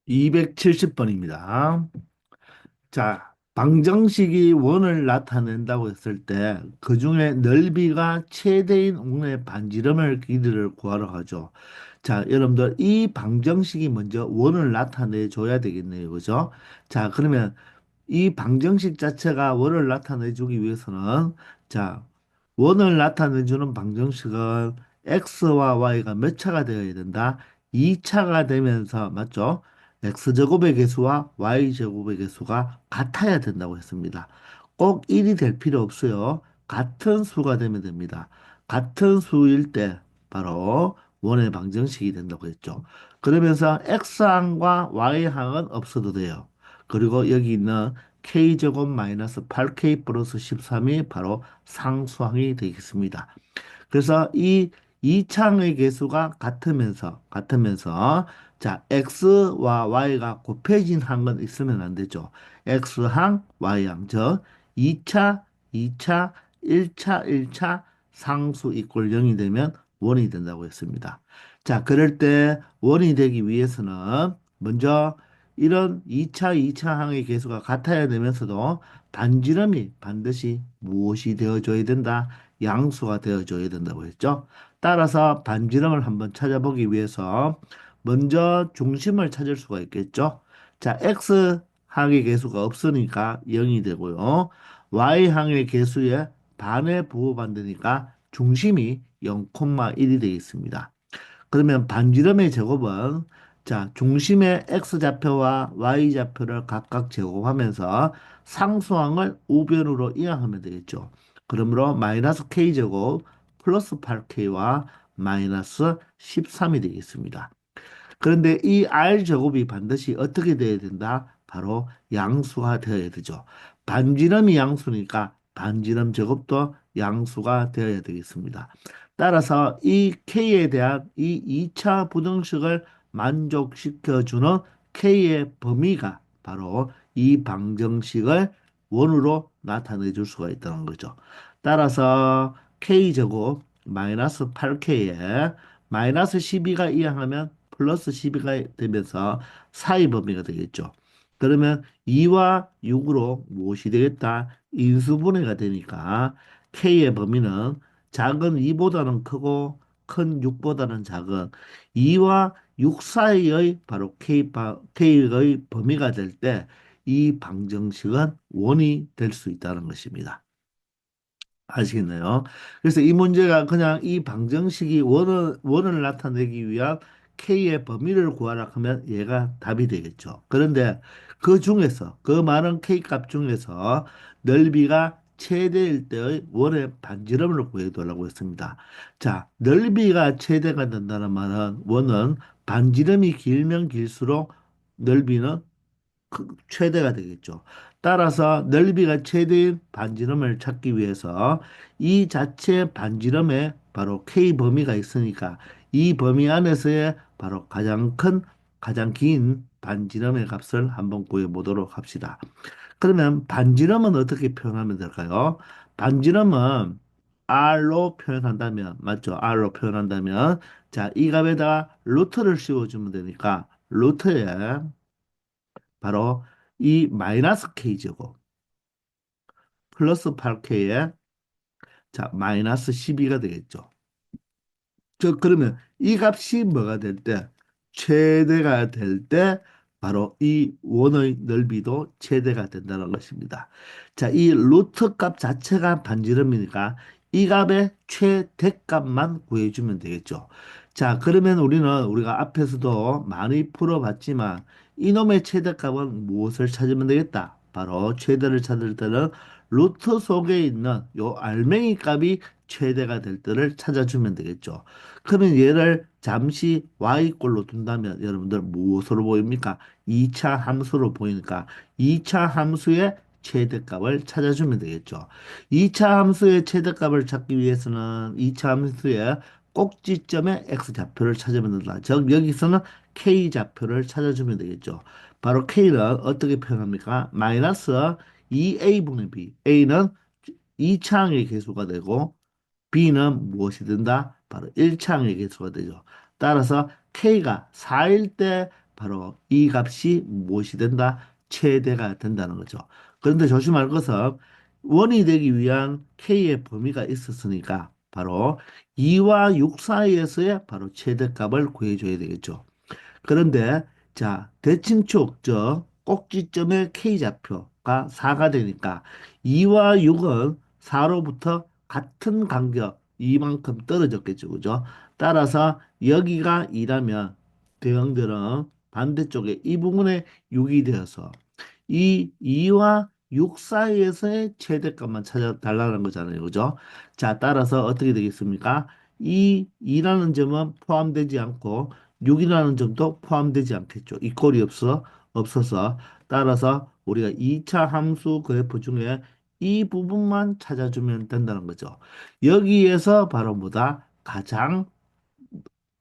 270번입니다. 자, 방정식이 원을 나타낸다고 했을 때, 그 중에 넓이가 최대인 원의 반지름을 길이를 구하러 하죠. 자, 여러분들, 이 방정식이 먼저 원을 나타내 줘야 되겠네요. 그죠? 자, 그러면 이 방정식 자체가 원을 나타내주기 위해서는 자, 원을 나타내주는 방정식은 x와 y가 몇 차가 되어야 된다? 2차가 되면서 맞죠? x제곱의 개수와 y제곱의 개수가 같아야 된다고 했습니다. 꼭 1이 될 필요 없어요. 같은 수가 되면 됩니다. 같은 수일 때 바로 원의 방정식이 된다고 했죠. 그러면서 x항과 y항은 없어도 돼요. 그리고 여기 있는 k제곱 마이너스 8k 플러스 13이 바로 상수항이 되겠습니다. 그래서 이 이창의 개수가 같으면서 자 x와 y가 곱해진 항은 있으면 안 되죠. x항, y항 즉 2차, 2차, 1차, 1차 상수 이꼴 0이 되면 원이 된다고 했습니다. 자 그럴 때 원이 되기 위해서는 먼저 이런 2차, 2차 항의 개수가 같아야 되면서도 반지름이 반드시 무엇이 되어줘야 된다? 양수가 되어줘야 된다고 했죠. 따라서 반지름을 한번 찾아보기 위해서 먼저 중심을 찾을 수가 있겠죠. 자, x항의 개수가 없으니까 0이 되고요. y항의 개수에 반에 부호반되니까 중심이 0,1이 되겠습니다. 그러면 반지름의 제곱은 자, 중심의 x좌표와 y좌표를 각각 제곱하면서 상수항을 우변으로 이항하면 되겠죠. 그러므로 마이너스 k제곱 플러스 8k와 마이너스 13이 되겠습니다. 그런데 이 R 제곱이 반드시 어떻게 돼야 된다? 바로 양수가 되어야 되죠. 반지름이 양수니까 반지름 제곱도 양수가 되어야 되겠습니다. 따라서 이 K에 대한 이 2차 부등식을 만족시켜주는 K의 범위가 바로 이 방정식을 원으로 나타내 줄 수가 있다는 거죠. 따라서 K제곱 마이너스 8K에 마이너스 12가 이항하면 플러스 12가 되면서 사이 범위가 되겠죠. 그러면 2와 6으로 무엇이 되겠다? 인수분해가 되니까 K의 범위는 작은 2보다는 크고 큰 6보다는 작은 2와 6 사이의 바로 K의 범위가 될 때 이 방정식은 원이 될 수 있다는 것입니다. 아시겠나요? 그래서 이 문제가 그냥 이 방정식이 원을 나타내기 위한 K의 범위를 구하라 하면 얘가 답이 되겠죠. 그런데 그 중에서, 그 많은 K 값 중에서 넓이가 최대일 때의 원의 반지름을 구해달라고 했습니다. 자, 넓이가 최대가 된다는 말은 원은 반지름이 길면 길수록 넓이는 최대가 되겠죠. 따라서 넓이가 최대인 반지름을 찾기 위해서 이 자체 반지름에 바로 K 범위가 있으니까 이 범위 안에서의 바로 가장 긴 반지름의 값을 한번 구해 보도록 합시다. 그러면 반지름은 어떻게 표현하면 될까요? 반지름은 R로 표현한다면, 맞죠? R로 표현한다면, 자, 이 값에다가 루트를 씌워주면 되니까, 루트에 바로 이 마이너스 k제곱 플러스 8k에 자 마이너스 12가 되겠죠. 그러면 이 값이 뭐가 될 때 최대가 될 때 바로 이 원의 넓이도 최대가 된다는 것입니다. 자, 이 루트 값 자체가 반지름이니까 이 값의 최대값만 구해주면 되겠죠. 자, 그러면 우리가 앞에서도 많이 풀어봤지만 이놈의 최대값은 무엇을 찾으면 되겠다? 바로 최대를 찾을 때는 루트 속에 있는 요 알맹이 값이 최대가 될 때를 찾아주면 되겠죠. 그러면 얘를 잠시 y꼴로 둔다면 여러분들 무엇으로 보입니까? 2차 함수로 보이니까 2차 함수의 최대값을 찾아주면 되겠죠. 2차 함수의 최대값을 찾기 위해서는 2차 함수의 꼭지점의 x좌표를 찾으면 된다. 즉 여기서는 k좌표를 찾아주면 되겠죠. 바로 k는 어떻게 표현합니까? 마이너스 2a분의 b. a는 2차항의 개수가 되고 B는 무엇이 된다? 바로 1차항의 개수가 되죠. 따라서 K가 4일 때 바로 이 값이 무엇이 된다? 최대가 된다는 거죠. 그런데 조심할 것은 원이 되기 위한 k의 범위가 있었으니까 바로 2와 6 사이에서의 바로 최대값을 구해줘야 되겠죠. 그런데 자 대칭축 저 꼭지점의 K좌표가 4가 되니까 2와 6은 4로부터 같은 간격 이만큼 떨어졌겠죠. 그죠? 따라서 여기가 2라면 대형들은 반대쪽에 이 부분에 6이 되어서 이 2와 6 사이에서의 최대값만 찾아달라는 거잖아요. 그죠? 자, 따라서 어떻게 되겠습니까? 이 2라는 점은 포함되지 않고 6이라는 점도 포함되지 않겠죠. 이 꼴이 없어서 따라서 우리가 2차 함수 그래프 중에 이 부분만 찾아주면 된다는 거죠. 여기에서 바로 뭐다? 가장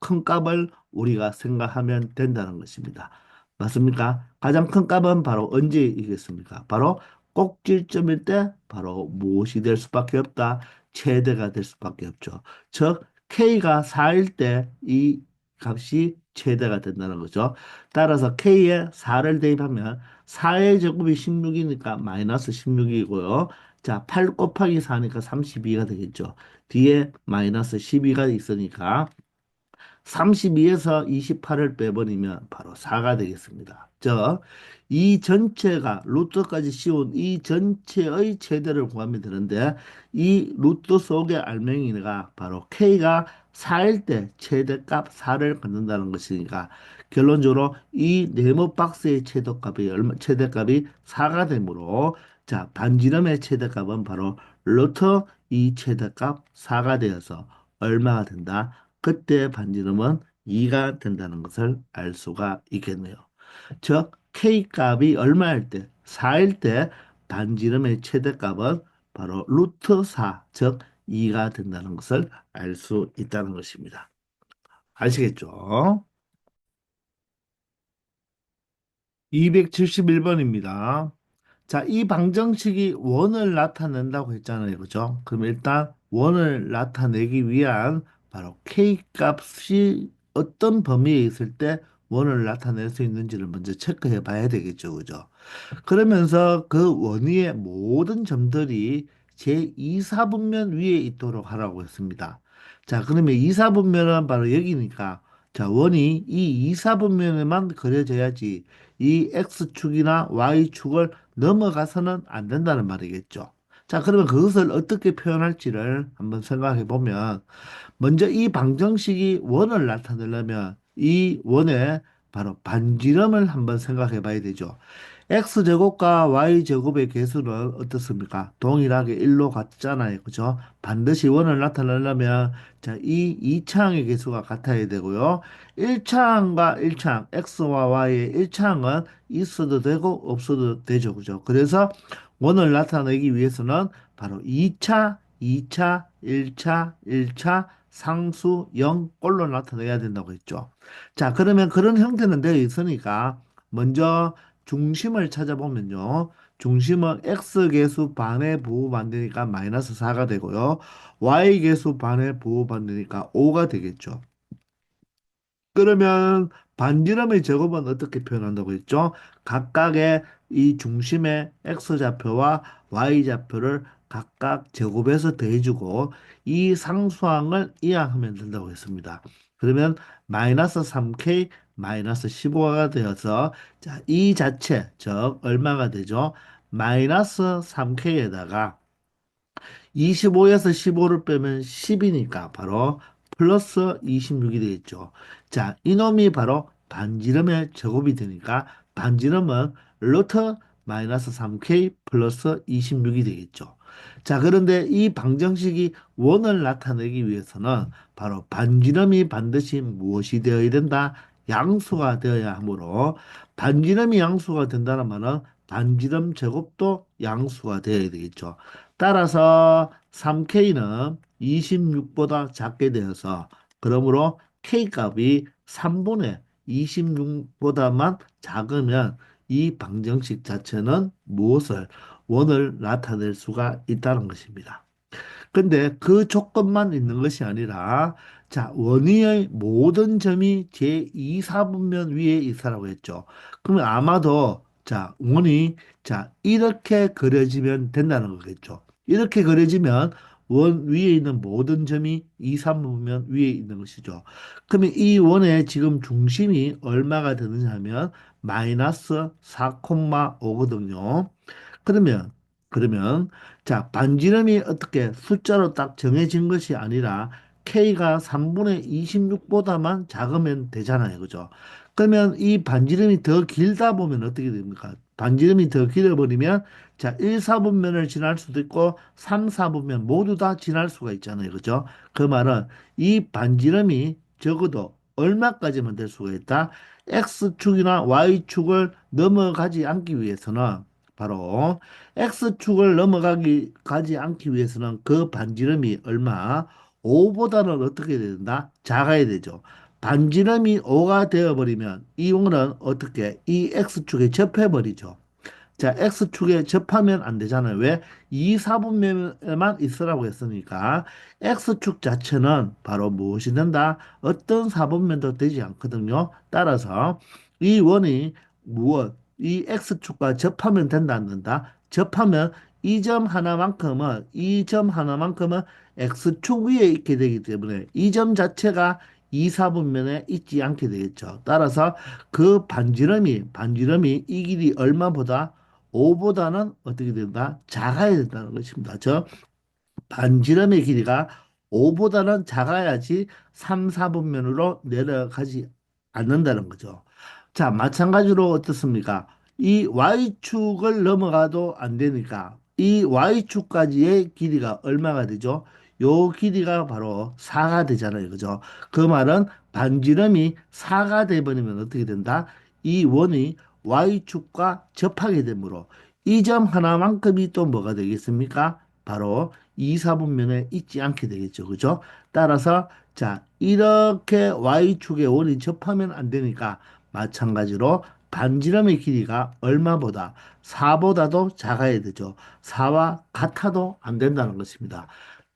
큰 값을 우리가 생각하면 된다는 것입니다. 맞습니까? 가장 큰 값은 바로 언제이겠습니까? 바로 꼭지점일 때 바로 무엇이 될 수밖에 없다. 최대가 될 수밖에 없죠. 즉 k가 4일 때 이 값이 최대가 된다는 거죠. 따라서 k에 4를 대입하면 4의 제곱이 16이니까 마이너스 16이고요. 자, 8 곱하기 4니까 32가 되겠죠. 뒤에 마이너스 12가 있으니까 32에서 28을 빼버리면 바로 4가 되겠습니다. 즉, 이 전체가 루트까지 씌운 이 전체의 최대를 구하면 되는데 이 루트 속의 알맹이가 바로 k가 4일 때 최대값 4를 갖는다는 것이니까 결론적으로 이 네모 박스의 최대값이 4가 되므로 자, 반지름의 최대값은 바로 루트 이 최대값 4가 되어서 얼마가 된다? 그때 반지름은 2가 된다는 것을 알 수가 있겠네요. 즉 K값이 얼마일 때? 4일 때 반지름의 최대값은 바로 루트 4, 즉 2가 된다는 것을 알 수 있다는 것입니다. 아시겠죠? 271번입니다. 자, 이 방정식이 원을 나타낸다고 했잖아요. 그죠? 그럼 일단 원을 나타내기 위한 바로 K 값이 어떤 범위에 있을 때 원을 나타낼 수 있는지를 먼저 체크해 봐야 되겠죠. 그죠? 그러면서 그 원위의 모든 점들이 제2사분면 위에 있도록 하라고 했습니다. 자, 그러면 2사분면은 바로 여기니까 자, 원이 이 2사분면에만 그려져야지 이 X축이나 Y축을 넘어가서는 안 된다는 말이겠죠. 자, 그러면 그것을 어떻게 표현할지를 한번 생각해 보면 먼저 이 방정식이 원을 나타내려면 이 원의 바로 반지름을 한번 생각해 봐야 되죠. x제곱과 y제곱의 개수는 어떻습니까? 동일하게 1로 같잖아요. 그죠? 반드시 원을 나타내려면 자, 이 2차항의 개수가 같아야 되고요. 1차항과 1차항, x와 y의 1차항은 있어도 되고 없어도 되죠. 그죠? 그래서 원을 나타내기 위해서는 바로 2차, 2차, 1차, 1차, 상수 0 꼴로 나타내야 된다고 했죠. 자, 그러면 그런 형태는 되어 있으니까 먼저 중심을 찾아보면요. 중심은 x계수 반에 부호반되니까 마이너스 4가 되고요. y계수 반에 부호반되니까 5가 되겠죠. 그러면 반지름의 제곱은 어떻게 표현한다고 했죠? 각각의 이 중심의 x좌표와 y좌표를 각각 제곱해서 더해주고 이 상수항을 이항하면 된다고 했습니다. 그러면 마이너스 3k 마이너스 15가 되어서 자, 이 자체 즉 얼마가 되죠? 마이너스 3k에다가 25에서 15를 빼면 10이니까 바로 플러스 26이 되겠죠. 자, 이놈이 바로 반지름의 제곱이 되니까 반지름은 루트 마이너스 3k 플러스 26이 되겠죠. 자, 그런데 이 방정식이 원을 나타내기 위해서는 바로 반지름이 반드시 무엇이 되어야 된다? 양수가 되어야 하므로 반지름이 양수가 된다는 말은 반지름 제곱도 양수가 되어야 되겠죠. 따라서 3K는 26보다 작게 되어서 그러므로 K 값이 3분의 26보다만 작으면 이 방정식 자체는 무엇을 원을 나타낼 수가 있다는 것입니다. 근데 그 조건만 있는 것이 아니라 자, 원위의 모든 점이 제2사분면 위에 있으라고 했죠. 그러면 아마도 자, 원이 자, 이렇게 그려지면 된다는 거겠죠. 이렇게 그려지면 원 위에 있는 모든 점이 2사분면 위에 있는 것이죠. 그러면 이 원의 지금 중심이 얼마가 되느냐 하면 마이너스 4,5거든요. 그러면 자, 반지름이 어떻게 숫자로 딱 정해진 것이 아니라 K가 3분의 26보다만 작으면 되잖아요. 그죠? 그러면 이 반지름이 더 길다 보면 어떻게 됩니까? 반지름이 더 길어버리면 자, 1, 4분면을 지날 수도 있고 3, 4분면 모두 다 지날 수가 있잖아요. 그죠? 그 말은 이 반지름이 적어도 얼마까지만 될 수가 있다? X축이나 Y축을 넘어가지 않기 위해서는 바로 X축을 넘어가기 가지 않기 위해서는 그 반지름이 얼마? 5보다는 어떻게 된다? 작아야 되죠. 반지름이 5가 되어버리면 이 용어는 어떻게 이 X축에 접해버리죠. 자, X축에 접하면 안 되잖아요. 왜? 2, 4분면에만 있으라고 했으니까 X축 자체는 바로 무엇이 된다? 어떤 4분면도 되지 않거든요. 따라서 이 원이 무엇? 이 X축과 접하면 된다, 안 된다? 접하면 이 점 하나만큼은 X축 위에 있게 되기 때문에 이 점 자체가 2, 4분면에 있지 않게 되겠죠. 따라서 그 반지름이 이 길이 얼마보다 5보다는 어떻게 된다? 작아야 된다는 것입니다. 저 반지름의 길이가 5보다는 작아야지 3, 4분면으로 내려가지 않는다는 거죠. 자, 마찬가지로 어떻습니까? 이 Y축을 넘어가도 안 되니까 이 Y축까지의 길이가 얼마가 되죠? 요 길이가 바로 4가 되잖아요. 그죠? 그 말은 반지름이 4가 돼버리면 어떻게 된다? 이 원이 Y축과 접하게 되므로 이 점 하나만큼이 또 뭐가 되겠습니까? 바로 2, 4분면에 있지 않게 되겠죠. 그죠? 따라서 자, 이렇게 Y축의 원이 접하면 안 되니까 마찬가지로 반지름의 길이가 얼마보다 4보다도 작아야 되죠. 4와 같아도 안 된다는 것입니다.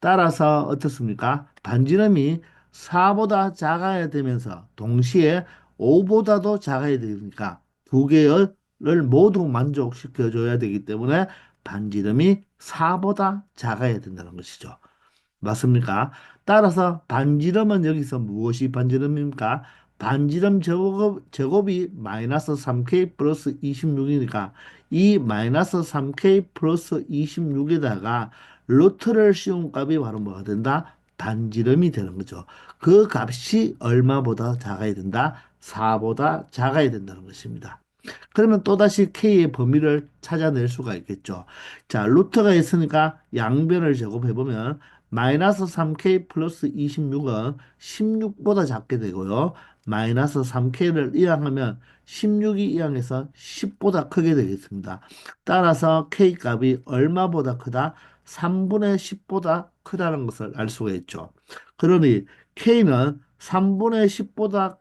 따라서 어떻습니까? 반지름이 4보다 작아야 되면서 동시에 5보다도 작아야 되니까 두 개를 모두 만족시켜 줘야 되기 때문에 반지름이 4보다 작아야 된다는 것이죠. 맞습니까? 따라서 반지름은 여기서 무엇이 반지름입니까? 반지름 제곱이 마이너스 3K 플러스 26이니까 이 마이너스 3K 플러스 26에다가 루트를 씌운 값이 바로 뭐가 된다? 반지름이 되는 거죠. 그 값이 얼마보다 작아야 된다? 4보다 작아야 된다는 것입니다. 그러면 또다시 K의 범위를 찾아낼 수가 있겠죠. 자, 루트가 있으니까 양변을 제곱해보면 마이너스 3K 플러스 26은 16보다 작게 되고요. 마이너스 3K를 이항하면 16이 이항해서 10보다 크게 되겠습니다. 따라서 K 값이 얼마보다 크다? 3분의 10보다 크다는 것을 알 수가 있죠. 그러니 K는 3분의 10보다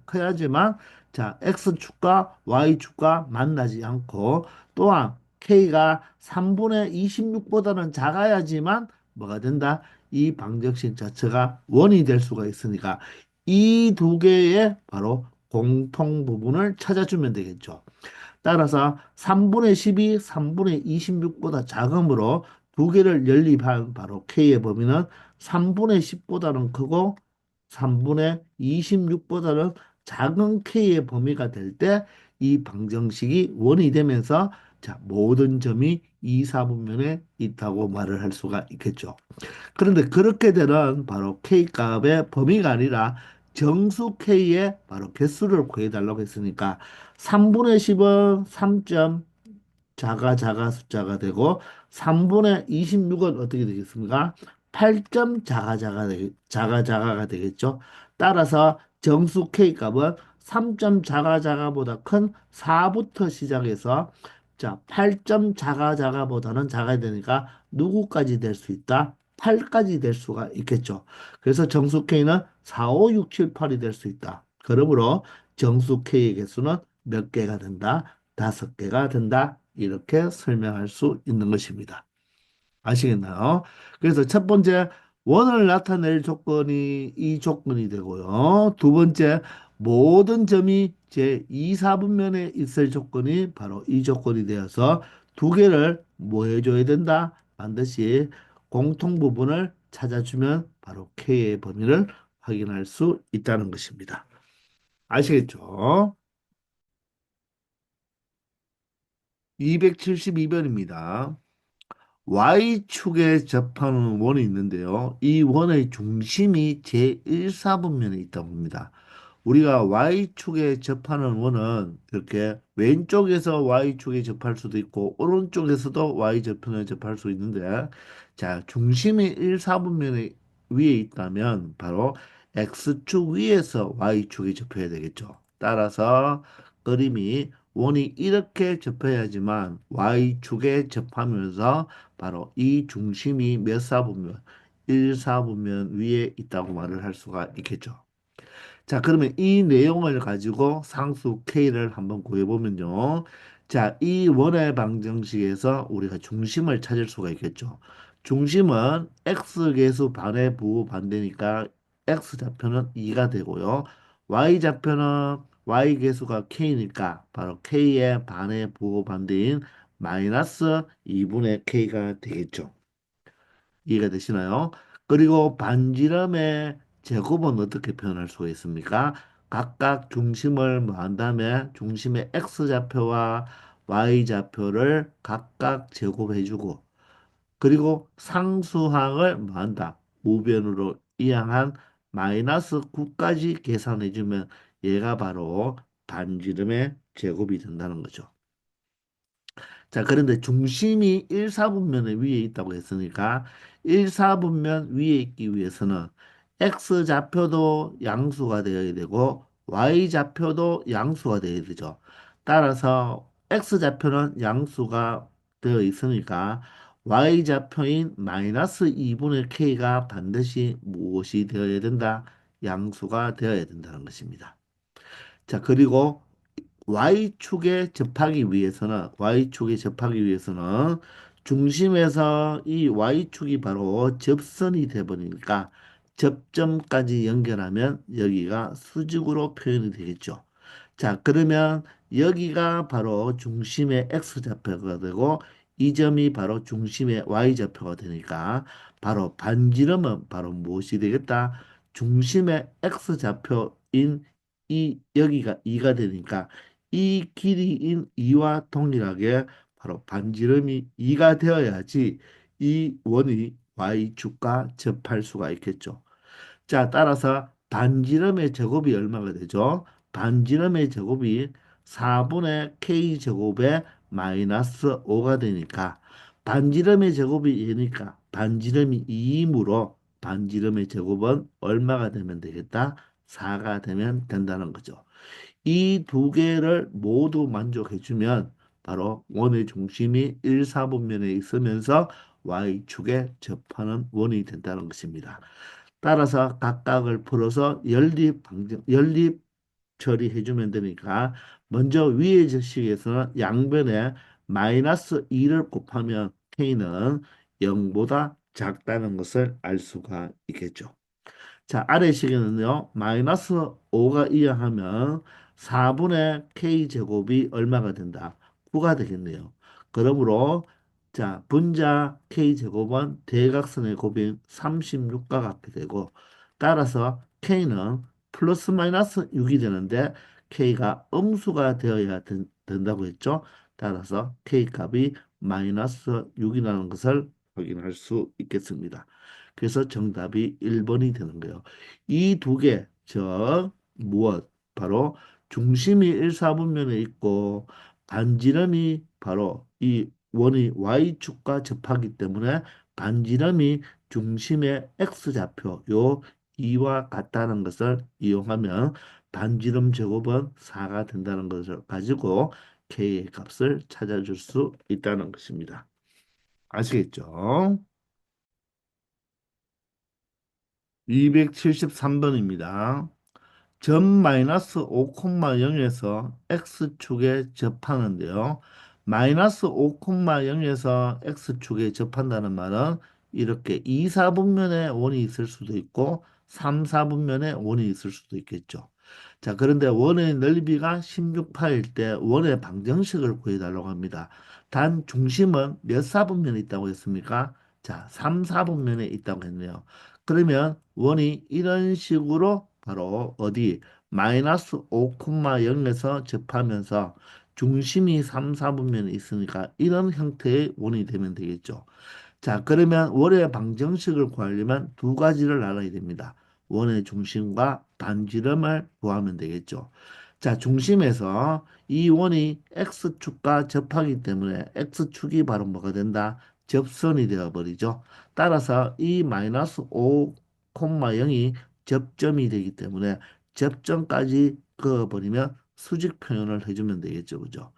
커야지만 자, X축과 Y축과 만나지 않고 또한 K가 3분의 26보다는 작아야지만 뭐가 된다? 이 방정식 자체가 원이 될 수가 있으니까 이 두 개의 바로 공통 부분을 찾아주면 되겠죠. 따라서 3분의 10이 3분의 26보다 작으므로 두 개를 연립한 바로 K의 범위는 3분의 10보다는 크고 3분의 26보다는 작은 K의 범위가 될 때 이 방정식이 원이 되면서 자, 모든 점이 2, 4분면에 있다고 말을 할 수가 있겠죠. 그런데 그렇게 되는 바로 K 값의 범위가 아니라 정수 K의 바로 개수를 구해달라고 했으니까 3분의 10은 3점 자가 숫자가 되고 3분의 26은 어떻게 되겠습니까? 8점 자가가 되겠죠. 따라서 정수 K 값은 3점 자가보다 큰 4부터 시작해서 자, 8점 자가보다는 작아야 되니까 누구까지 될 수 있다? 8까지 될 수가 있겠죠. 그래서 정수 K는 4, 5, 6, 7, 8이 될 수 있다. 그러므로 정수 K의 개수는 몇 개가 된다? 5개가 된다. 이렇게 설명할 수 있는 것입니다. 아시겠나요? 그래서 첫 번째 원을 나타낼 조건이 이 조건이 되고요. 두 번째, 모든 점이 제2사분면에 있을 조건이 바로 이 조건이 되어서 두 개를 뭐 해줘야 된다? 반드시 공통 부분을 찾아주면 바로 K의 범위를 확인할 수 있다는 것입니다. 아시겠죠? 272번입니다. Y축에 접하는 원이 있는데요. 이 원의 중심이 제1사분면에 있다고 봅니다. 우리가 Y축에 접하는 원은 이렇게 왼쪽에서 Y축에 접할 수도 있고 오른쪽에서도 Y절편에 접할 수 있는데 자, 중심이 1사분면에 위에 있다면 바로 X축 위에서 Y축에 접해야 되겠죠. 따라서 그림이 원이 이렇게 접해야지만 Y축에 접하면서 바로 이 중심이 몇 사분면? 1사분면 위에 있다고 말을 할 수가 있겠죠. 자, 그러면 이 내용을 가지고 상수 K를 한번 구해보면요. 자, 이 원의 방정식에서 우리가 중심을 찾을 수가 있겠죠. 중심은 X계수 반의 부호 반대니까 X좌표는 2가 되고요. Y좌표는 Y계수가 K니까 바로 K의 반의 부호 반대인 마이너스 2분의 K가 되겠죠. 이해가 되시나요? 그리고 반지름의 제곱은 어떻게 표현할 수가 있습니까? 각각 중심을 뭐 한 다음에 중심의 x좌표와 y좌표를 각각 제곱해주고 그리고 상수항을 뭐 한다? 우변으로 이항한 마이너스 9까지 계산해주면 얘가 바로 반지름의 제곱이 된다는 거죠. 자, 그런데 중심이 1사분면에 위에 있다고 했으니까 1사분면 위에 있기 위해서는 x좌표도 양수가 되어야 되고 y좌표도 양수가 되어야 되죠. 따라서 x좌표는 양수가 되어 있으니까 y좌표인 마이너스 2분의 k가 반드시 무엇이 되어야 된다? 양수가 되어야 된다는 것입니다. 자, 그리고 Y축에 접하기 위해서는 중심에서 이 Y축이 바로 접선이 돼버리니까 접점까지 연결하면 여기가 수직으로 표현이 되겠죠. 자, 그러면 여기가 바로 중심의 X좌표가 되고 이 점이 바로 중심의 Y좌표가 되니까 바로 반지름은 바로 무엇이 되겠다? 중심의 X좌표인 이 여기가 2가 되니까 이 길이인 2와 동일하게 바로 반지름이 2가 되어야지 이 원이 Y축과 접할 수가 있겠죠. 자, 따라서 반지름의 제곱이 얼마가 되죠? 반지름의 제곱이 4분의 K제곱에 마이너스 5가 되니까 반지름의 제곱이 얘니까 반지름이 2이므로 반지름의 제곱은 얼마가 되면 되겠다? 4가 되면 된다는 거죠. 이 두 개를 모두 만족해주면 바로 원의 중심이 1사분면에 있으면서 Y축에 접하는 원이 된다는 것입니다. 따라서 각각을 풀어서 연립 처리해주면 되니까 먼저 위의 식에서는 양변에 마이너스 2를 곱하면 K는 0보다 작다는 것을 알 수가 있겠죠. 자, 아래 식에는요, 마이너스 5가 이하하면 4분의 K제곱이 얼마가 된다? 9가 되겠네요. 그러므로, 자, 분자 K제곱은 대각선의 곱인 36과 같게 되고, 따라서 K는 플러스 마이너스 6이 되는데, K가 음수가 되어야 된다고 했죠. 따라서 K 값이 마이너스 6이라는 것을 확인할 수 있겠습니다. 그래서 정답이 1번이 되는 거예요. 이 두 개, 즉 무엇? 바로 중심이 1사분면에 있고 반지름이 바로 이 원이 Y축과 접하기 때문에 반지름이 중심의 X좌표 요 2와 같다는 것을 이용하면 반지름 제곱은 4가 된다는 것을 가지고 K의 값을 찾아줄 수 있다는 것입니다. 아시겠죠? 273번입니다. 점 마이너스 5,0에서 x축에 접하는데요. 마이너스 5,0에서 x축에 접한다는 말은 이렇게 2, 4분면에 원이 있을 수도 있고 3, 4분면에 원이 있을 수도 있겠죠. 자, 그런데 원의 넓이가 16파일 때 원의 방정식을 구해달라고 합니다. 단 중심은 몇 사분면에 있다고 했습니까? 자, 3, 4분면에 있다고 했네요. 그러면 원이 이런 식으로 바로 어디 마이너스 5,0에서 접하면서 중심이 3, 4분면에 있으니까 이런 형태의 원이 되면 되겠죠. 자, 그러면 원의 방정식을 구하려면 두 가지를 알아야 됩니다. 원의 중심과 반지름을 구하면 되겠죠. 자, 중심에서 이 원이 x축과 접하기 때문에 x축이 바로 뭐가 된다? 접선이 되어버리죠. 따라서 이 마이너스 5, 0이 접점이 되기 때문에 접점까지 그어버리면 수직 표현을 해주면 되겠죠. 그죠?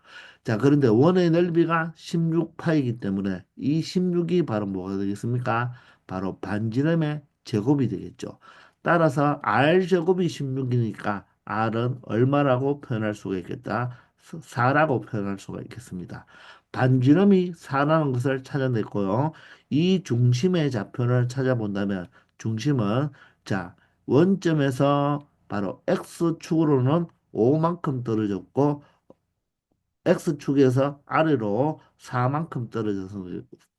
자, 그런데 원의 넓이가 16파이기 때문에 이 16이 바로 뭐가 되겠습니까? 바로 반지름의 제곱이 되겠죠. 따라서 R 제곱이 16이니까 R은 얼마라고 표현할 수가 있겠다? 4라고 표현할 수가 있겠습니다. 반지름이 4라는 것을 찾아냈고요. 이 중심의 좌표를 찾아본다면 중심은 자, 원점에서 바로 X축으로는 5만큼 떨어졌고 X축에서 아래로 4만큼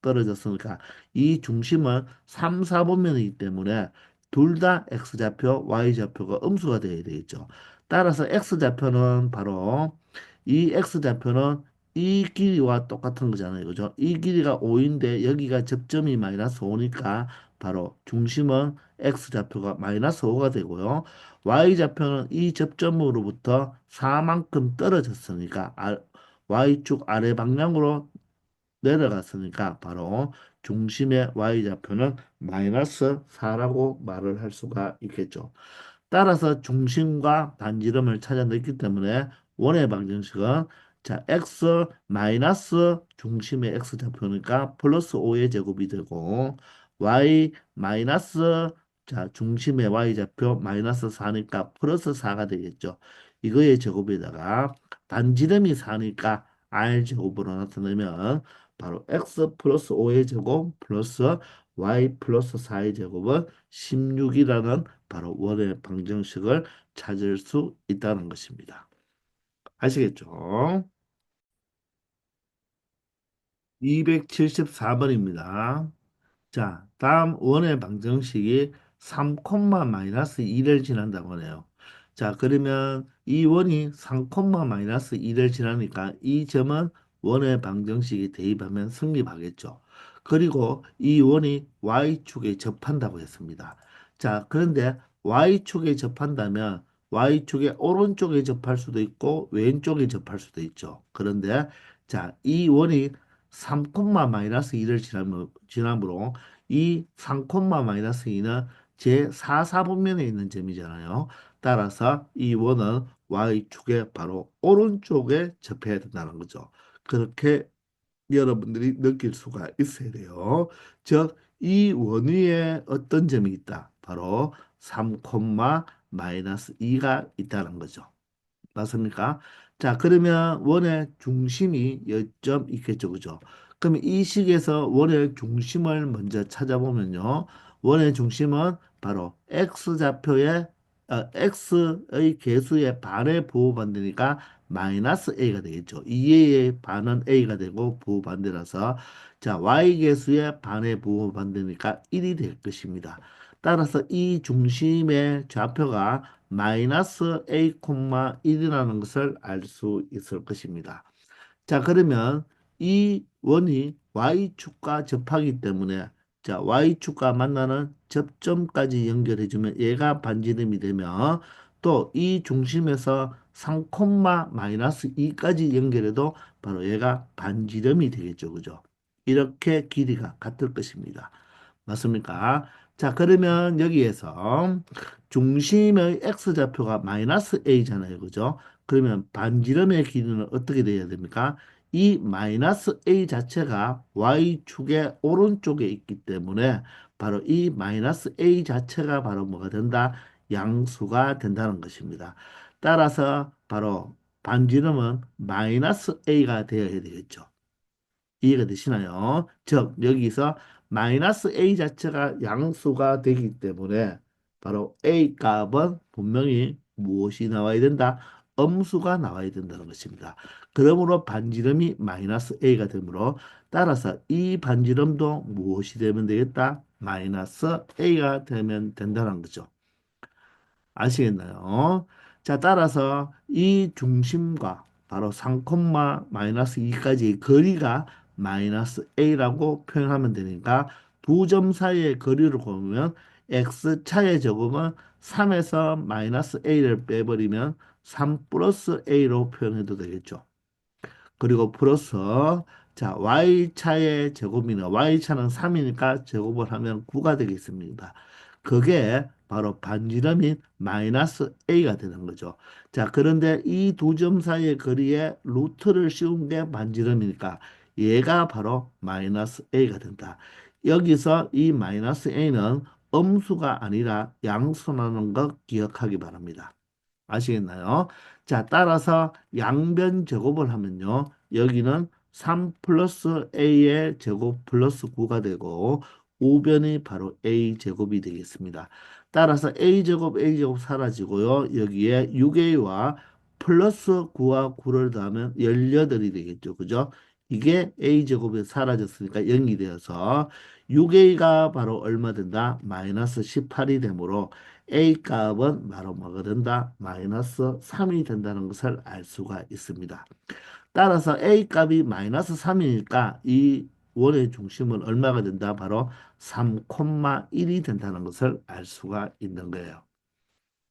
떨어졌으니까 이 중심은 3, 4분면이기 때문에 둘 다 X좌표, Y좌표가 음수가 되어야 되겠죠. 따라서 X좌표는 바로 이 X좌표는 이 길이와 똑같은 거잖아요. 그죠? 이 길이가 5인데 여기가 접점이 마이너스 5니까 바로 중심은 X좌표가 마이너스 5가 되고요. Y좌표는 이 접점으로부터 4만큼 떨어졌으니까 Y축 아래 방향으로 내려갔으니까 바로 중심의 Y좌표는 마이너스 4라고 말을 할 수가 있겠죠. 따라서 중심과 반지름을 찾아냈기 때문에 원의 방정식은 자, x 마이너스 중심의 x좌표니까 플러스 5의 제곱이 되고 y 마이너스 자, 중심의 y좌표 마이너스 4니까 플러스 4가 되겠죠. 이거의 제곱에다가 반지름이 4니까 r 제곱으로 나타내면 바로 x 플러스 5의 제곱 플러스 y 플러스 4의 제곱은 16이라는 바로 원의 방정식을 찾을 수 있다는 것입니다. 아시겠죠? 274번입니다. 자, 다음 원의 방정식이 3, 마이너스 1을 지난다고 하네요. 자, 그러면 이 원이 3, 마이너스 1을 지나니까 이 점은 원의 방정식이 대입하면 성립하겠죠. 그리고 이 원이 y축에 접한다고 했습니다. 자, 그런데 y축에 접한다면 y축의 오른쪽에 접할 수도 있고 왼쪽에 접할 수도 있죠. 그런데 자, 이 원이 3, 마이너스 1을 지나므로 이 3, 마이너스 2는 제4사분면에 있는 점이잖아요. 따라서 이 원은 y축의 바로 오른쪽에 접해야 된다는 거죠. 그렇게 여러분들이 느낄 수가 있어야 돼요. 즉, 이 원위에 어떤 점이 있다. 바로 3, 마이너스 2가 있다는 거죠. 맞습니까? 자, 그러면 원의 중심이 여점 있겠죠, 그죠? 그러면 이 식에서 원의 중심을 먼저 찾아보면요. 원의 중심은 바로 x좌표의 x의 개수의 반에 부호반대니까 마이너스 a가 되겠죠. 2의 반은 a가 되고 부호반대라서 자, y 개수의 반에 부호반대니까 1이 될 것입니다. 따라서 이 중심의 좌표가 마이너스 a, 1이라는 것을 알 수 있을 것입니다. 자, 그러면 이 원이 y축과 접하기 때문에 자, y축과 만나는 접점까지 연결해주면 얘가 반지름이 되면 또 이 중심에서 3, 마이너스 2까지 연결해도 바로 얘가 반지름이 되겠죠. 그죠? 이렇게 길이가 같을 것입니다. 맞습니까? 자, 그러면 여기에서 중심의 x좌표가 마이너스 a잖아요. 그죠? 그러면 반지름의 길이는 어떻게 돼야 됩니까? 이 마이너스 a 자체가 y축의 오른쪽에 있기 때문에 바로 이 마이너스 a 자체가 바로 뭐가 된다? 양수가 된다는 것입니다. 따라서 바로 반지름은 마이너스 a가 되어야 되겠죠. 이해가 되시나요? 즉 여기서 마이너스 a 자체가 양수가 되기 때문에 바로 a 값은 분명히 무엇이 나와야 된다? 음수가 나와야 된다는 것입니다. 그러므로 반지름이 마이너스 a가 되므로 따라서 이 반지름도 무엇이 되면 되겠다? 마이너스 a가 되면 된다는 거죠. 아시겠나요? 자, 따라서 이 중심과 바로 3, 마이너스 2까지의 거리가 마이너스 a라고 표현하면 되니까 두 점 사이의 거리를 보면 x 차의 제곱은 3에서 마이너스 a를 빼버리면 3 플러스 a로 표현해도 되겠죠. 그리고 플러스 자 y차의 제곱이나 y차는 3이니까 제곱을 하면 9가 되겠습니다. 그게 바로 반지름인 마이너스 a가 되는 거죠. 자 그런데 이 두 점 사이의 거리에 루트를 씌운 게 반지름이니까 얘가 바로 마이너스 a가 된다. 여기서 이 마이너스 a는 음수가 아니라 양수라는 거 기억하기 바랍니다. 아시겠나요? 자, 따라서 양변 제곱을 하면요. 여기는 3 플러스 a의 제곱 플러스 9가 되고 우변이 바로 a 제곱이 되겠습니다. 따라서 a 제곱 사라지고요. 여기에 6a와 플러스 9와 9를 더하면 18이 되겠죠. 그죠? 이게 a 제곱이 사라졌으니까 0이 되어서 6a가 바로 얼마 된다? 마이너스 18이 되므로 A 값은 바로 뭐가 된다? 마이너스 3이 된다는 것을 알 수가 있습니다. 따라서 A 값이 마이너스 3이니까 이 원의 중심은 얼마가 된다? 바로 3,1이 된다는 것을 알 수가 있는 거예요.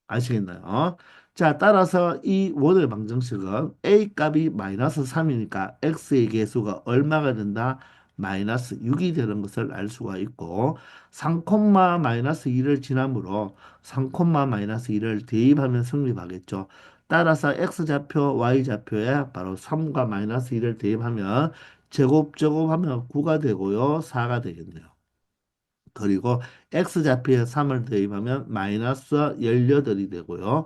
아시겠나요? 자, 따라서 이 원의 방정식은 A 값이 마이너스 3이니까 X의 개수가 얼마가 된다? 마이너스 6이 되는 것을 알 수가 있고 3, 마이너스 2를 지나므로 3, 마이너스 2를 대입하면 성립하겠죠. 따라서 X좌표, Y좌표에 바로 3과 마이너스 2를 대입하면 제곱하면 9가 되고요. 4가 되겠네요. 그리고 x좌표에 3을 대입하면 마이너스 18이 되고요.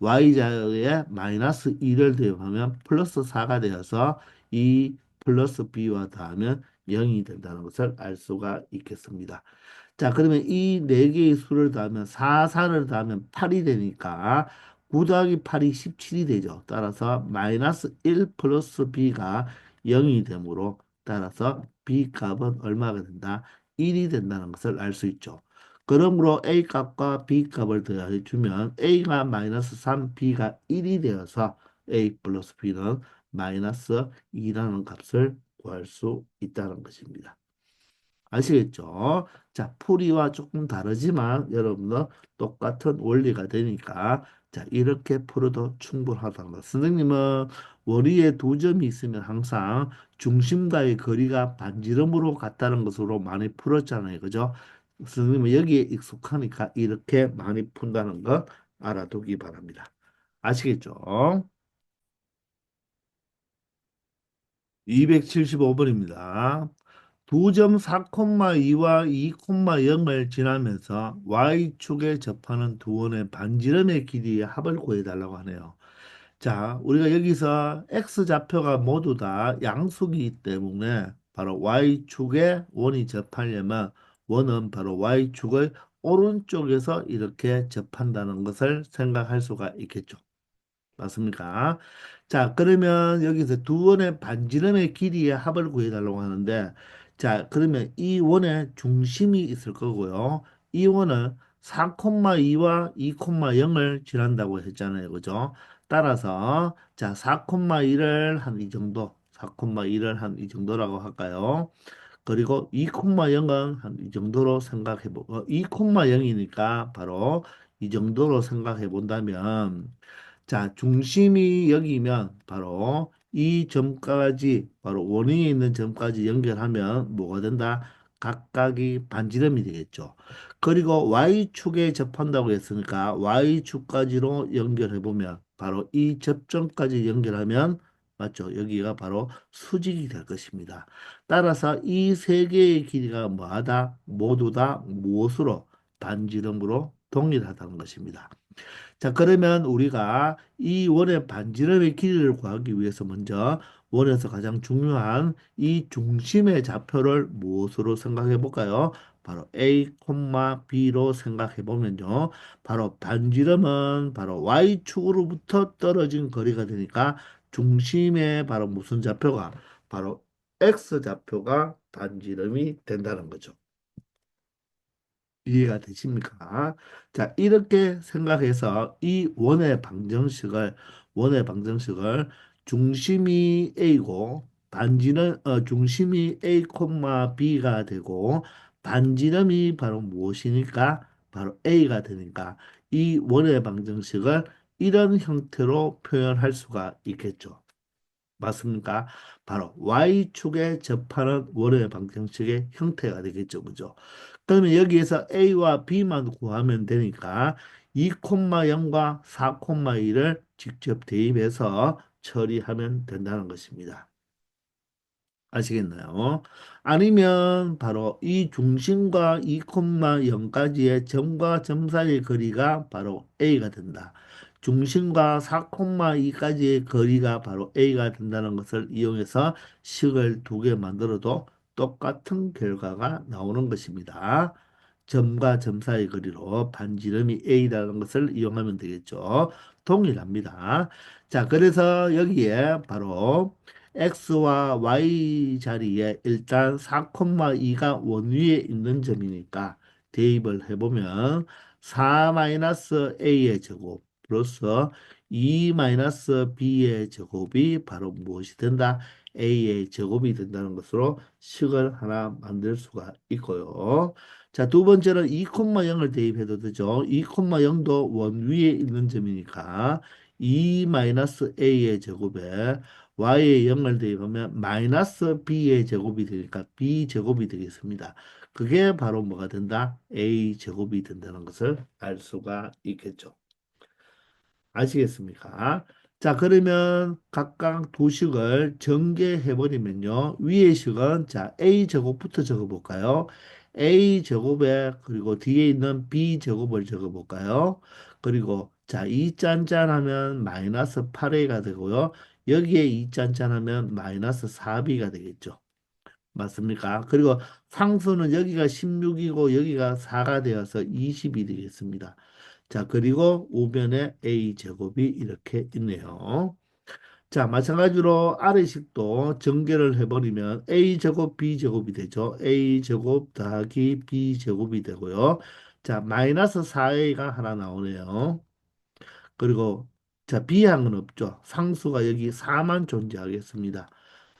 y좌표에 마이너스 2를 대입하면 플러스 4가 되어서 이 플러스 b와 더하면 0이 된다는 것을 알 수가 있겠습니다. 자, 그러면 이 네 개의 수를 더하면 4를 더하면 8이 되니까 9 더하기 8이 17이 되죠. 따라서 마이너스 1 플러스 b가 0이 되므로 따라서 b 값은 얼마가 된다? 1이 된다는 것을 알 수 있죠. 그러므로 a 값과 b 값을 더해주면 a가 마이너스 3, b가 1이 되어서 a 플러스 b는 마이너스 2라는 값을 구할 수 있다는 것입니다. 아시겠죠? 자, 풀이와 조금 다르지만 여러분은 똑같은 원리가 되니까 자, 이렇게 풀어도 충분하다는 것. 선생님은 원위에 두 점이 있으면 항상 중심과의 거리가 반지름으로 같다는 것으로 많이 풀었잖아요. 그죠? 선생님은 여기에 익숙하니까 이렇게 많이 푼다는 것 알아두기 바랍니다. 아시겠죠? 275번입니다. 두 점 4,2와 2,0을 지나면서 y축에 접하는 두 원의 반지름의 길이의 합을 구해달라고 하네요. 자, 우리가 여기서 x좌표가 모두 다 양수이기 때문에 바로 y축에 원이 접하려면 원은 바로 y축의 오른쪽에서 이렇게 접한다는 것을 생각할 수가 있겠죠. 맞습니까? 자, 그러면 여기서 두 원의 반지름의 길이의 합을 구해달라고 하는데, 자, 그러면 이 원의 중심이 있을 거고요. 이 원은 4,2와 2,0을 지난다고 했잖아요. 그죠? 따라서, 자, 4,2를 한 이 정도, 4,2를 한 이 정도라고 할까요? 그리고 2,0은 한 이 정도로 생각해보, 2,0이니까 바로 이 정도로 생각해 본다면, 자, 중심이 여기면 바로 이 점까지 바로 원인이 있는 점까지 연결하면 뭐가 된다? 각각이 반지름이 되겠죠. 그리고 Y축에 접한다고 했으니까 Y축까지로 연결해 보면 바로 이 접점까지 연결하면 맞죠? 여기가 바로 수직이 될 것입니다. 따라서 이 세 개의 길이가 뭐하다? 모두 다 무엇으로? 반지름으로 동일하다는 것입니다. 자, 그러면 우리가 이 원의 반지름의 길이를 구하기 위해서 먼저 원에서 가장 중요한 이 중심의 좌표를 무엇으로 생각해 볼까요? 바로 A, B로 생각해 보면요. 바로 반지름은 바로 Y축으로부터 떨어진 거리가 되니까 중심의 바로 무슨 좌표가 바로 X좌표가 반지름이 된다는 거죠. 이해가 되십니까? 자, 이렇게 생각해서 이 원의 방정식을 중심이 A고 반지름 중심이 A, B가 되고 반지름이 바로 무엇이니까 바로 A가 되니까 이 원의 방정식을 이런 형태로 표현할 수가 있겠죠. 맞습니까? 바로 Y축에 접하는 원의 방정식의 형태가 되겠죠. 그죠? 그러면 여기에서 A와 B만 구하면 되니까 2,0과 4,2를 직접 대입해서 처리하면 된다는 것입니다. 아시겠나요? 아니면 바로 이 중심과 2,0까지의 점과 점 사이의 거리가 바로 A가 된다. 중심과 4,2까지의 거리가 바로 A가 된다는 것을 이용해서 식을 두 개 만들어도 똑같은 결과가 나오는 것입니다. 점과 점 사이의 거리로 반지름이 A라는 것을 이용하면 되겠죠. 동일합니다. 자, 그래서 여기에 바로 x와 y 자리에 일단 4,2가 원위에 있는 점이니까 대입을 해보면 4-a의 제곱 플러스 2-b의 제곱이 바로 무엇이 된다? a의 제곱이 된다는 것으로 식을 하나 만들 수가 있고요. 자, 두 번째는 2,0을 대입해도 되죠. 2,0도 원위에 있는 점이니까 2-a의 제곱에 y의 0을 대입하면 마이너스 b의 제곱이 되니까 b 제곱이 되겠습니다. 그게 바로 뭐가 된다? a 제곱이 된다는 것을 알 수가 있겠죠. 아시겠습니까? 자, 그러면 각각 두 식을 전개해 버리면요. 위의 식은 자, a 제곱부터 적어 볼까요? a 제곱에 그리고 뒤에 있는 b 제곱을 적어 볼까요? 그리고 자, 2 짠짠하면 마이너스 8a가 되고요. 여기에 2 짠짠하면 마이너스 4b가 되겠죠. 맞습니까? 그리고 상수는 여기가 16이고 여기가 4가 되어서 20이 되겠습니다. 자, 그리고 우변에 a 제곱이 이렇게 있네요. 자, 마찬가지로 아래식도 전개를 해버리면 a 제곱 b 제곱이 되죠. a 제곱 더하기 b 제곱이 되고요. 자, 마이너스 4a가 하나 나오네요. 그리고 자, b항은 없죠. 상수가 여기 4만 존재하겠습니다.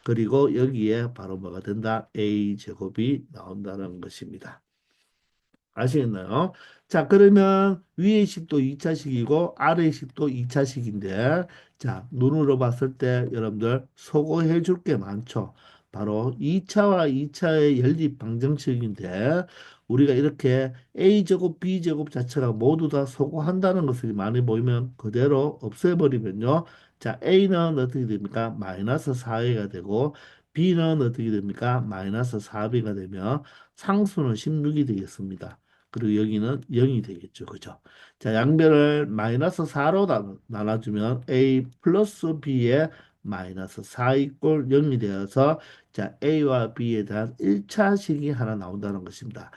그리고 여기에 바로 뭐가 된다? a 제곱이 나온다는 것입니다. 아시겠나요? 자, 그러면 위의 식도 2차식이고 아래의 식도 2차식인데 자, 눈으로 봤을 때 여러분들 소거해 줄 게 많죠. 바로 2차와 2차의 연립 방정식인데 우리가 이렇게 A제곱, B제곱 자체가 모두 다 소거한다는 것이 많이 보이면 그대로 없애버리면요. 자, A는 어떻게 됩니까? 마이너스 4A가 되고 B는 어떻게 됩니까? 마이너스 4B가 되며 상수는 16이 되겠습니다. 그리고 여기는 0이 되겠죠. 그죠? 자, 양변을 마이너스 4로 나눠주면 A 플러스 B의 마이너스 4 이꼴 0이 되어서 자, A와 B에 대한 1차식이 하나 나온다는 것입니다.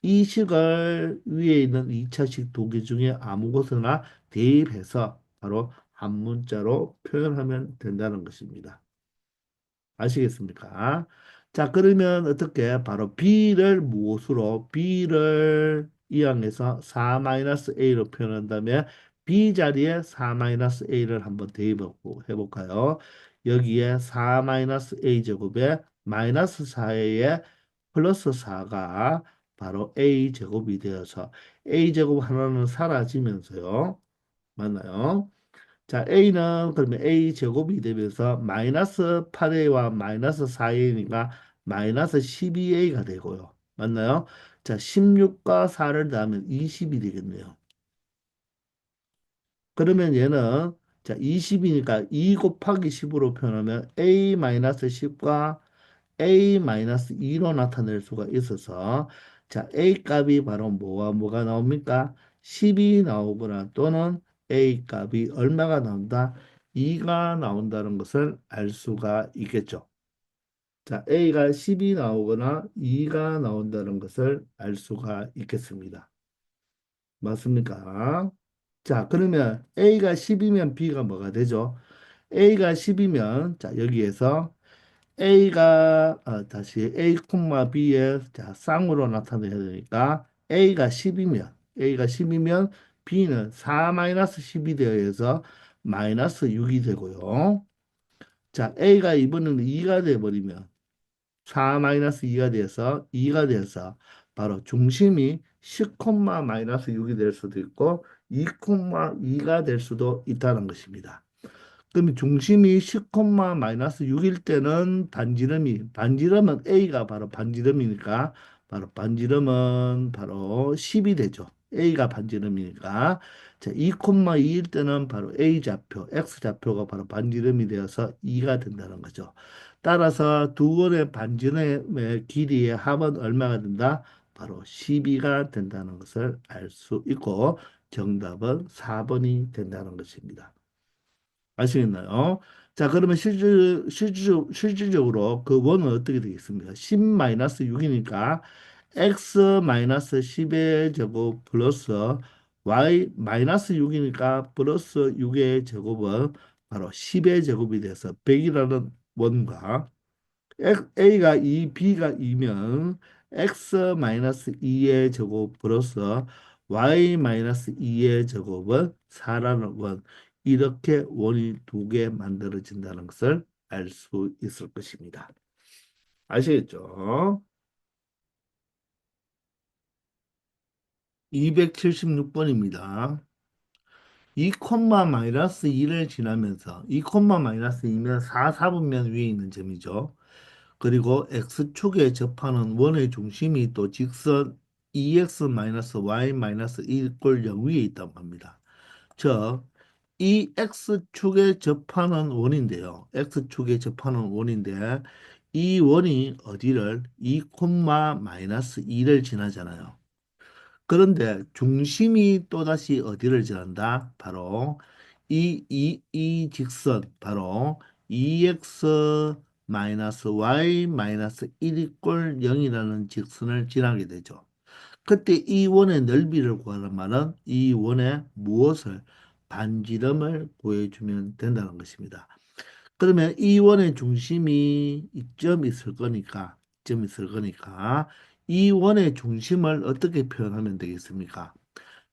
이 식을 위에 있는 2차식 두 개 중에 아무 곳에나 대입해서 바로 한 문자로 표현하면 된다는 것입니다. 아시겠습니까? 자, 그러면 어떻게 바로 b를 무엇으로 b를 이항해서 4-a로 표현한다면 b 자리에 4-a를 한번 대입해 볼까요? 여기에 4-a 제곱에 마이너스 4에 플러스 4가 바로 a 제곱이 되어서 a 제곱 하나는 사라지면서요. 맞나요? 자, A는 그러면 A 제곱이 되면서 마이너스 8A와 마이너스 4A니까 마이너스 12A가 되고요. 맞나요? 자, 16과 4를 더하면 20이 되겠네요. 그러면 얘는 자, 20이니까 2 곱하기 10으로 표현하면 A 마이너스 10과 A 마이너스 2로 나타낼 수가 있어서 자, A 값이 바로 뭐가 나옵니까? 10이 나오거나 또는 A 값이 얼마가 나온다? 2가 나온다는 것을 알 수가 있겠죠. 자, A가 10이 나오거나 2가 나온다는 것을 알 수가 있겠습니다. 맞습니까? 자, 그러면 A가 10이면 B가 뭐가 되죠? A가 10이면 자, 여기에서 A가 다시 A, B의 자, 쌍으로 나타내야 되니까 A가 10이면 B는 4-10이 되어서 마이너스 6이 되고요. 자, A가 이번에는 2가 돼버리면 4-2가 돼서 2가 돼서 바로 중심이 10, 마이너스 6이 될 수도 있고 2, 2가 될 수도 있다는 것입니다. 그러면 중심이 10, 마이너스 6일 때는 반지름은 A가 바로 반지름이니까 바로 반지름은 바로 10이 되죠. A가 반지름이니까. 자, 2, 2일 때는 바로 A 좌표, X 좌표가 바로 반지름이 되어서 2가 된다는 거죠. 따라서 두 원의 반지름의 길이의 합은 얼마가 된다? 바로 12가 된다는 것을 알 수 있고 정답은 4번이 된다는 것입니다. 아시겠나요? 자, 그러면 실질적으로 그 원은 어떻게 되겠습니까? 10-6이니까 x-10의 제곱 플러스 y-6이니까 플러스 6의 제곱은 바로 10의 제곱이 돼서 100이라는 원과 A가 2, B가 2면 x-2의 제곱 플러스 y-2의 제곱은 4라는 원. 이렇게 원이 두 개 만들어진다는 것을 알 수 있을 것입니다. 아시겠죠? 276번입니다. 2 마이너스 2를 지나면서 2 마이너스 2면 4, 4분면 위에 있는 점이죠. 그리고 x축에 접하는 원의 중심이 또 직선 2x-y-1 꼴 0 위에 있다고 합니다. 즉, 이 x축에 접하는 원인데요. x축에 접하는 원인데 이 원이 어디를 2, 마이너스 2를 지나잖아요. 그런데 중심이 또다시 어디를 지난다? 바로 이 직선, 바로 2x 마이너스 y 마이너스 1이 꼴 0이라는 직선을 지나게 되죠. 그때 이 원의 넓이를 구하는 말은 이 원의 무엇을 반지름을 구해주면 된다는 것입니다. 그러면 이 원의 중심이 이점 있을 거니까, 이점 있을 거니까 이 원의 중심을 어떻게 표현하면 되겠습니까?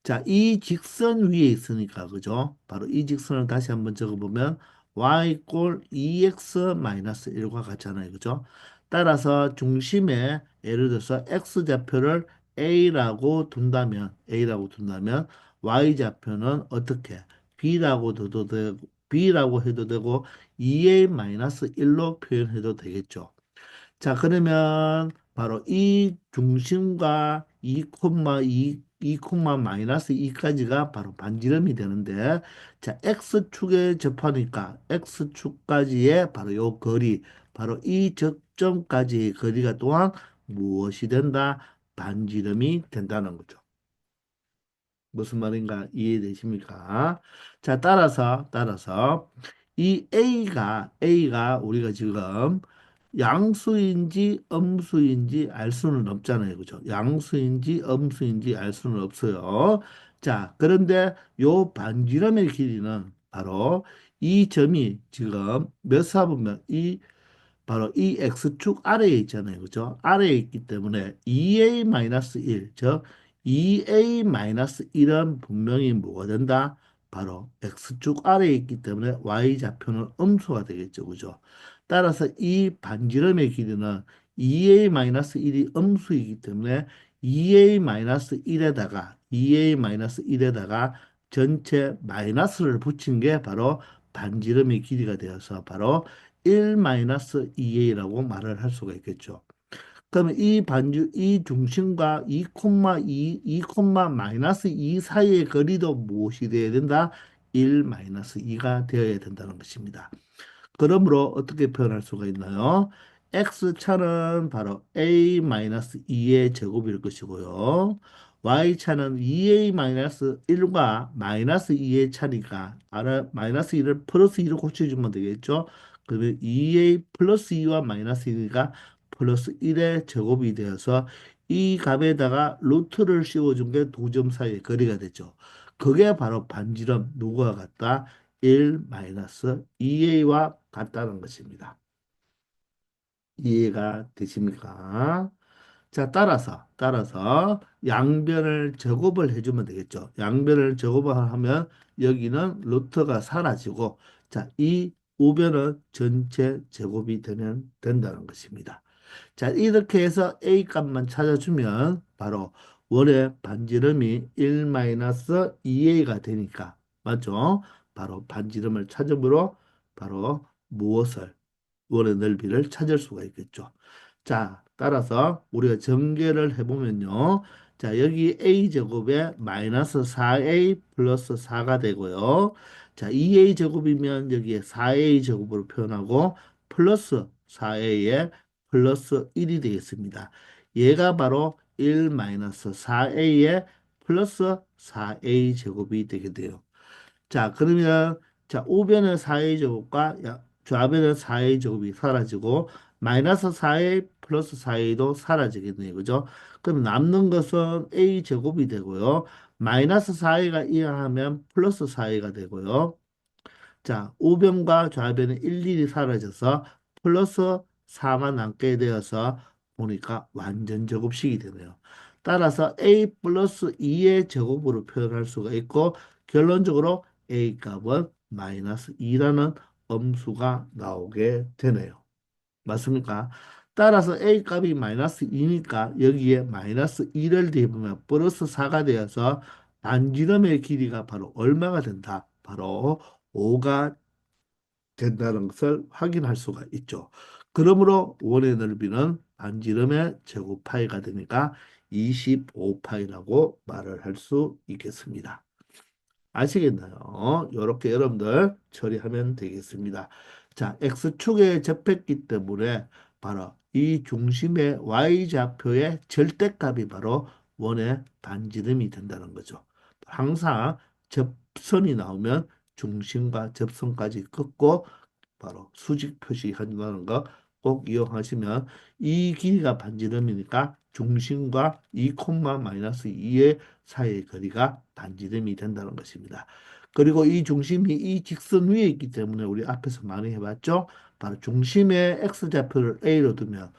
자, 이 직선 위에 있으니까, 그죠? 바로 이 직선을 다시 한번 적어보면 y 꼴 2x-1과 같잖아요, 그죠? 따라서 중심에 예를 들어서 x좌표를 A라고 둔다면 y좌표는 어떻게 B라고 해도 되고 2a-1로 표현해도 되겠죠. 자, 그러면 바로 이 중심과 2, 마이너스 2까지가 바로 반지름이 되는데, 자, x축에 접하니까 x축까지의 바로 요 거리, 바로 이 접점까지의 거리가 또한 무엇이 된다? 반지름이 된다는 거죠. 무슨 말인가 이해되십니까? 자, 따라서 이 A가 우리가 지금 양수인지 음수인지 알 수는 없잖아요. 그죠? 양수인지 음수인지 알 수는 없어요. 자, 그런데 요 반지름의 길이는 바로 이 점이 지금 몇 사분면 바로 이 x축 아래에 있잖아요. 그죠? 아래에 있기 때문에 2a-1, 즉 2a-1은 분명히 뭐가 된다? 바로 x축 아래에 있기 때문에 y좌표는 음수가 되겠죠. 그죠? 따라서 이 반지름의 길이는 2a-1이 음수이기 때문에 2a-1에다가 전체 마이너스를 붙인 게 바로 반지름의 길이가 되어서 바로 1-2a라고 말을 할 수가 있겠죠. 그러면 이 중심과 2, 사이의 거리도 무엇이 되어야 된다? 1-2가 되어야 된다는 것입니다. 그러므로 어떻게 표현할 수가 있나요? x차는 바로 a-2의 제곱일 것이고요. y차는 2a-1과 마이너스 2의 차니까 마이너스 2를 플러스 2로 고쳐주면 되겠죠. 그러면 2a 플러스 2와 마이너스 2가 플러스 1의 제곱이 되어서 이 값에다가 루트를 씌워준 게 두 점 사이의 거리가 되죠. 그게 바로 반지름 누구와 같다? 1 마이너스 2a와 같다는 것입니다. 이해가 되십니까? 자, 따라서 양변을 제곱을 해주면 되겠죠. 양변을 제곱을 하면 여기는 루트가 사라지고, 자, 이 우변은 전체 제곱이 된다는 것입니다. 자, 이렇게 해서 A 값만 찾아주면 바로 원의 반지름이 1-2A가 되니까, 맞죠? 바로 반지름을 찾으므로 바로 무엇을 원의 넓이를 찾을 수가 있겠죠. 자, 따라서 우리가 전개를 해보면요. 자, 여기 a제곱에 마이너스 4a 플러스 4가 되고요. 자, 2a 제곱이면 여기에 4a 제곱으로 표현하고 플러스 4a에 플러스 1이 되겠습니다. 얘가 바로 1 마이너스 4a에 플러스 4a 제곱이 되게 돼요. 자, 그러면 자, 우변의 4a 제곱과 좌변의 4a 제곱이 사라지고 마이너스 4a 플러스 4a도 사라지겠네요. 그죠? 그럼 남는 것은 a 제곱이 되고요. 마이너스 4a가 이항하면 플러스 4a가 되고요. 자, 우변과 좌변의 일일이 사라져서 플러스 4만 남게 되어서 보니까 완전 제곱식이 되네요. 따라서 a 플러스 2의 제곱으로 표현할 수가 있고 결론적으로 a 값은 마이너스 2라는 엄수가 나오게 되네요. 맞습니까? 따라서 a 값이 마이너스 2니까 여기에 마이너스 2를 대입하면 플러스 4가 되어서 반지름의 길이가 바로 얼마가 된다? 바로 5가 된다는 것을 확인할 수가 있죠. 그러므로 원의 넓이는 반지름의 제곱파이가 되니까 25파이라고 말을 할 수 있겠습니다. 아시겠나요? 이렇게 여러분들 처리하면 되겠습니다. 자, X축에 접했기 때문에 바로 이 중심의 Y좌표의 절대값이 바로 원의 반지름이 된다는 거죠. 항상 접선이 나오면 중심과 접선까지 긋고 바로 수직 표시한다는 거 꼭 이용하시면 이 길이가 반지름이니까 중심과 2 콤마 마이너스 2의 사이의 거리가 반지름이 된다는 것입니다. 그리고 이 중심이 이 직선 위에 있기 때문에 우리 앞에서 많이 해봤죠. 바로 중심의 x좌표를 a로 두면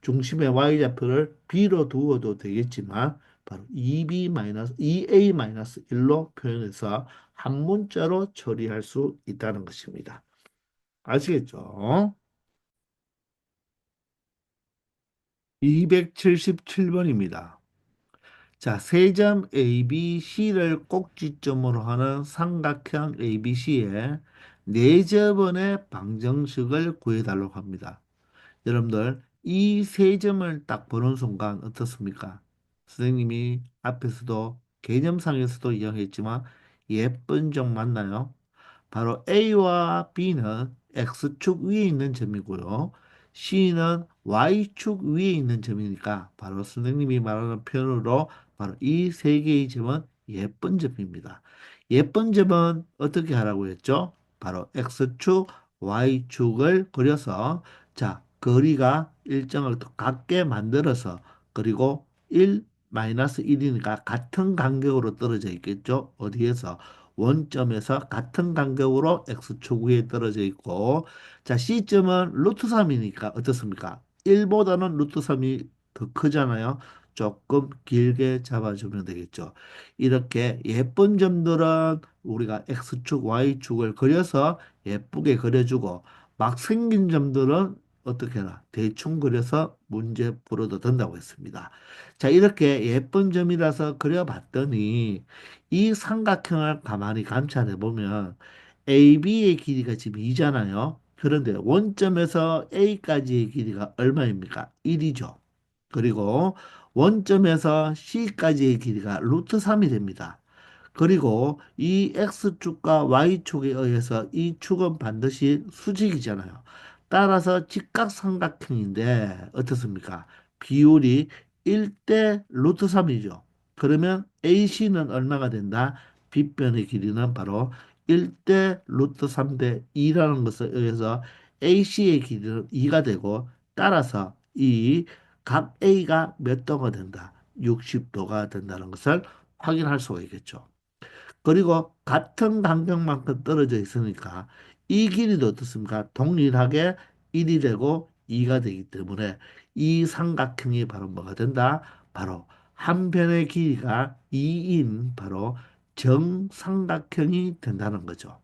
중심의 y좌표를 b로 두어도 되겠지만 바로 2b 마이너스 2a 마이너스 1로 표현해서 한 문자로 처리할 수 있다는 것입니다. 아시겠죠? 277번입니다. 자, 세 점 ABC를 꼭지점으로 하는 삼각형 ABC의 네 점원의 방정식을 구해달라고 합니다. 여러분들, 이 세 점을 딱 보는 순간 어떻습니까? 선생님이 앞에서도 개념상에서도 이야기했지만 예쁜 점 맞나요? 바로 A와 B는 X축 위에 있는 점이고요. C는 Y축 위에 있는 점이니까 바로 선생님이 말하는 표현으로 바로 이 세 개의 점은 예쁜 점입니다. 예쁜 점은 어떻게 하라고 했죠? 바로 X축, Y축을 그려서 자, 거리가 일정을 더 같게 만들어서 그리고 1 마이너스 1이니까 같은 간격으로 떨어져 있겠죠? 어디에서? 원점에서 같은 간격으로 x축 위에 떨어져 있고 자 C점은 루트 3이니까 어떻습니까? 1보다는 루트 3이 더 크잖아요. 조금 길게 잡아주면 되겠죠. 이렇게 예쁜 점들은 우리가 x축, y축을 그려서 예쁘게 그려주고 막 생긴 점들은 어떻게 하나 대충 그려서 문제 풀어도 된다고 했습니다. 자 이렇게 예쁜 점이라서 그려봤더니 이 삼각형을 가만히 관찰해 보면 AB의 길이가 지금 2잖아요. 그런데 원점에서 A까지의 길이가 얼마입니까? 1이죠. 그리고 원점에서 C까지의 길이가 루트 3이 됩니다. 그리고 이 X축과 Y축에 의해서 이 축은 반드시 수직이잖아요. 따라서 직각삼각형인데 어떻습니까? 비율이 1대 루트 3이죠. 그러면 AC는 얼마가 된다? 빗변의 길이는 바로 1대 루트 3대 2라는 것을 의해서 AC의 길이는 2가 되고 따라서 이 각 A가 몇 도가 된다? 60도가 된다는 것을 확인할 수가 있겠죠. 그리고 같은 간격만큼 떨어져 있으니까 이 길이도 어떻습니까? 동일하게 1이 되고 2가 되기 때문에 이 삼각형이 바로 뭐가 된다? 바로 한 변의 길이가 2인 바로 정삼각형이 된다는 거죠.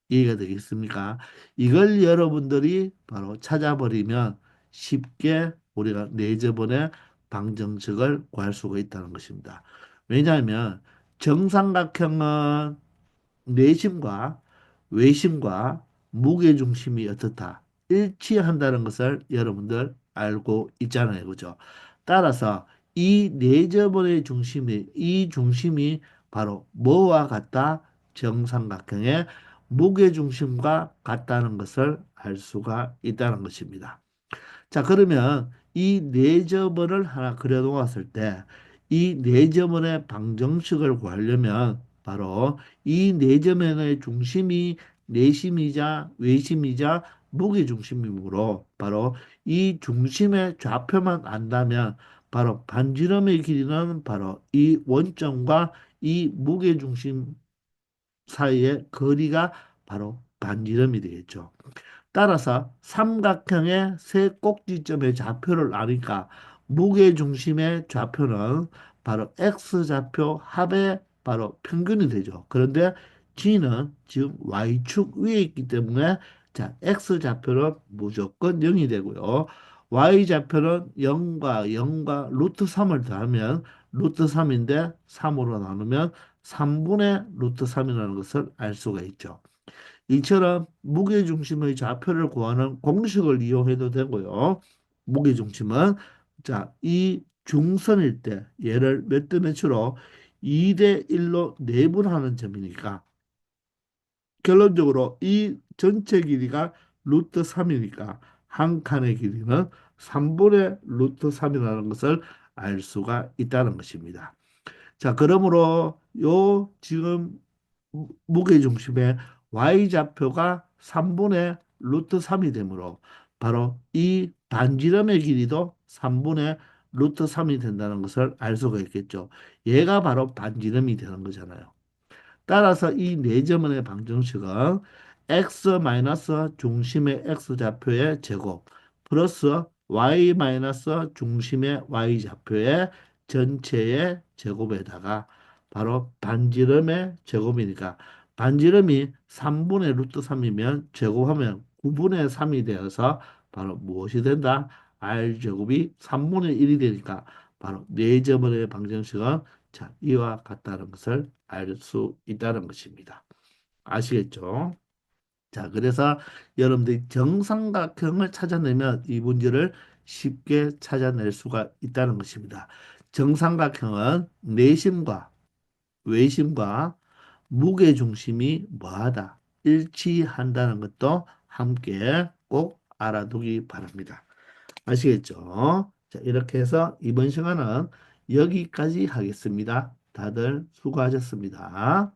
이해가 되겠습니까? 이걸 여러분들이 바로 찾아버리면 쉽게 우리가 내저번의 방정식을 구할 수가 있다는 것입니다. 왜냐하면 정삼각형은 내심과 외심과 무게중심이 어떻다? 일치한다는 것을 여러분들 알고 있잖아요. 그죠? 따라서 이 내저번의 중심이, 이 중심이 바로 뭐와 같다? 정삼각형의 무게중심과 같다는 것을 알 수가 있다는 것입니다. 자, 그러면 이 네저번을 하나 그려 놓았을 때 이 네저번의 방정식을 구하려면 바로 이 네저번의 중심이 내심이자 외심이자 무게중심이므로 바로 이 중심의 좌표만 안다면 바로 반지름의 길이는 바로 이 원점과 이 무게중심 사이의 거리가 바로 반지름이 되겠죠. 따라서 삼각형의 세 꼭지점의 좌표를 아니까 무게 중심의 좌표는 바로 x좌표 합의 바로 평균이 되죠. 그런데 g는 지금 y축 위에 있기 때문에 자, x좌표는 무조건 0이 되고요. y좌표는 0과 루트 3을 더하면 루트 3인데 3으로 나누면 3분의 루트 3이라는 것을 알 수가 있죠. 이처럼 무게중심의 좌표를 구하는 공식을 이용해도 되고요. 무게중심은 자, 이 중선일 때 얘를 몇 대 몇으로 2대 1로 내분하는 점이니까 결론적으로 이 전체 길이가 루트 3이니까 한 칸의 길이는 3분의 루트 3이라는 것을 알 수가 있다는 것입니다. 자, 그러므로 요 지금 무게중심의 y좌표가 3분의 루트 3이 되므로 바로 이 반지름의 길이도 3분의 루트 3이 된다는 것을 알 수가 있겠죠. 얘가 바로 반지름이 되는 거잖아요. 따라서 이 네저번의 방정식은 x 마이너스 중심의 x좌표의 제곱 플러스 y 마이너스 중심의 y좌표의 전체의 제곱에다가 바로 반지름의 제곱이니까 반지름이 3분의 루트 3이면 제곱하면 9분의 3이 되어서 바로 무엇이 된다? r제곱이 3분의 1이 되니까 바로 네저번의 방정식은 자, 이와 같다는 것을 알 수 있다는 것입니다. 아시겠죠? 자, 그래서 여러분들이 정삼각형을 찾아내면 이 문제를 쉽게 찾아낼 수가 있다는 것입니다. 정삼각형은 내심과 외심과 무게중심이 뭐하다? 일치한다는 것도 함께 꼭 알아두기 바랍니다. 아시겠죠? 자, 이렇게 해서 이번 시간은 여기까지 하겠습니다. 다들 수고하셨습니다.